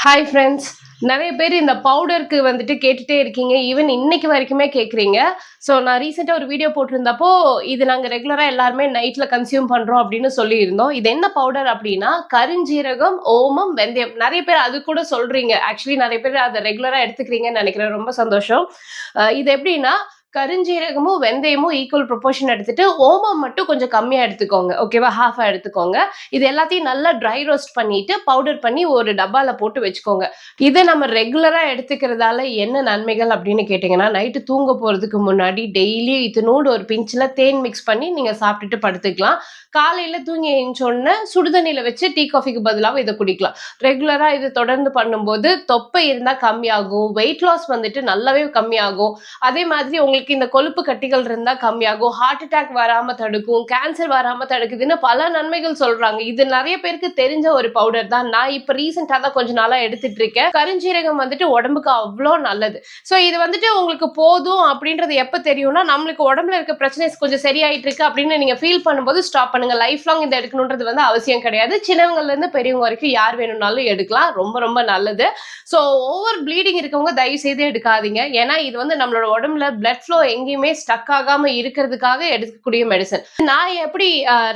Hi friends. நெறைய பேர் இந்த பவுடருக்கு வந்துட்டு கேட்டுட்டே இருக்கீங்க. ஈவன் இன்னைக்கு வரைக்குமே கேட்குறீங்க. ஸோ நான் ரீசென்ட்டா ஒரு வீடியோ போட்டிருந்தப்போ, இது நாங்க ரெகுலரா எல்லாருமே நைட்ல கன்சியூம் பண்றோம் அப்படின்னு சொல்லியிருந்தோம். இது என்ன பவுடர் அப்படின்னா, கருஞ்சீரகம், ஓமம், வெந்தயம். நெறைய பேர் அது கூட சொல்றீங்க. ஆக்சுவலி நெறைய பேர் அத ரெகுலரா எடுத்துக்கிறீங்கன்னு நெனைக்கிறேன். ரொம்ப சந்தோஷம். இது எப்படின்னா, கருஞ்சீரகமும், வெந்தயமும் ஈக்குவல் ப்ரொபோர்ஷன் எடுத்துட்டு, ஓமம் மட்டும் கொஞ்சம் கம்மியா எடுத்துக்கோங்க. ஓகேவா? ஹாஃபா எடுத்துக்கோங்க. இது எல்லாத்தையும் நல்லா ட்ரை ரோஸ்ட் பண்ணிட்டு, பவுடர் பண்ணி ஒரு டப்பால போட்டு வச்சுக்கோங்க. இத நம்ம ரெகுலரா எடுத்துக்கிறதால என்ன நன்மைகள் அப்படின்னு கேட்டீங்கன்னா, நைட்டு தூங்க போறதுக்கு முன்னாடி டெய்லி இத்துணூண்டு ஒரு பிஞ்ச்ல தேன் மிக்ஸ் பண்ணி நீங்க சாப்பிட்டுட்டு படுத்துக்கலாம். காலையில தூங்கி எந்திச்ச உடனே சுடு தண்ணீல வச்சு டீ, காஃபிக்கு பதிலாவும் இத குடிக்கலாம். ரெகுலரா இது தொடர்ந்து பண்ணும்போது தொப்பை இருந்தா கம்மியாகும். வெயிட் லாஸ் வந்துட்டு நல்லாவே கம்மியாகும். அதே மாதிரி உங்களுக்கு இந்த கொழுப்பு கட்டிகள் இருந்தா கம்மியாகும். ஹார்ட் அட்டாக் வராம தடுக்கும். கேன்சர் வராம தடுக்குதுன்னு பல நன்மைகள் சொல்றாங்க. இது நெறைய பேருக்கு தெரிஞ்ச ஒரு பவுடர் தான். நான் இப்ப ரீசென்ட்டா தான் கொஞ்ச நாளா எடுத்துட்டு இருக்கேன். கருஞ்சீரகம் வந்துட்டு உடம்புக்கு அவ்ளோ நல்லது. சோ இது வந்துட்டு உங்களுக்கு போதும் அப்படின்றது எப்ப தெரியும்னா, நம்மளுக்கு உடம்புல இருக்க பிரச்சனை கொஞ்சம் சரியாயிட்டு இருக்கு அப்படின்னு நீங்க ஃபீல் பண்ணும்போது ஸ்டாப் பண்ணுங்க. லைஃப் லாங் இத எடுக்கணும்ன்றது வந்து அவசியம் கிடையாது. சின்னவங்கல இருந்து பெரியவங்க வரைக்கும் யார் வேணும்னாலும் எடுக்கலாம். ரொம்ப ரொம்ப நல்லது. சோ ஓவர் ப்ளீடிங் இருக்கவங்க தயவு செய்து எடுக்காதீங்க. ஏன்னா இது வந்து நம்மளோட உடம்புல பிளட் ஃப்ளோ எங்கேயுமே ஸ்டக் ஆகாம இருக்கிறதுக்காக எடுக்கக்கூடிய மெடிசன். நான் எப்படி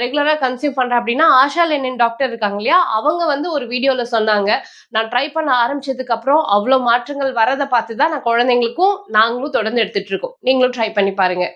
ரெகுலரா கன்சியூம் பண்றேன் அப்படின்னா, ஆஷா லெனின் டாக்டர் இருக்காங்க இல்லையா? அவங்க வந்து ஒரு வீடியோல சொன்னாங்க. நான் ட்ரை பண்ண ஆரம்பிச்சதுக்கு அப்புறம் அவ்ளோ மாற்றங்கள் வரத பார்த்து தான் நான் குழந்தைங்களுக்கும் நாங்களும் தொடர்ந்து எடுத்துட்டு இருக்கோம். நீங்களும் ட்ரை பண்ணி பாருங்க.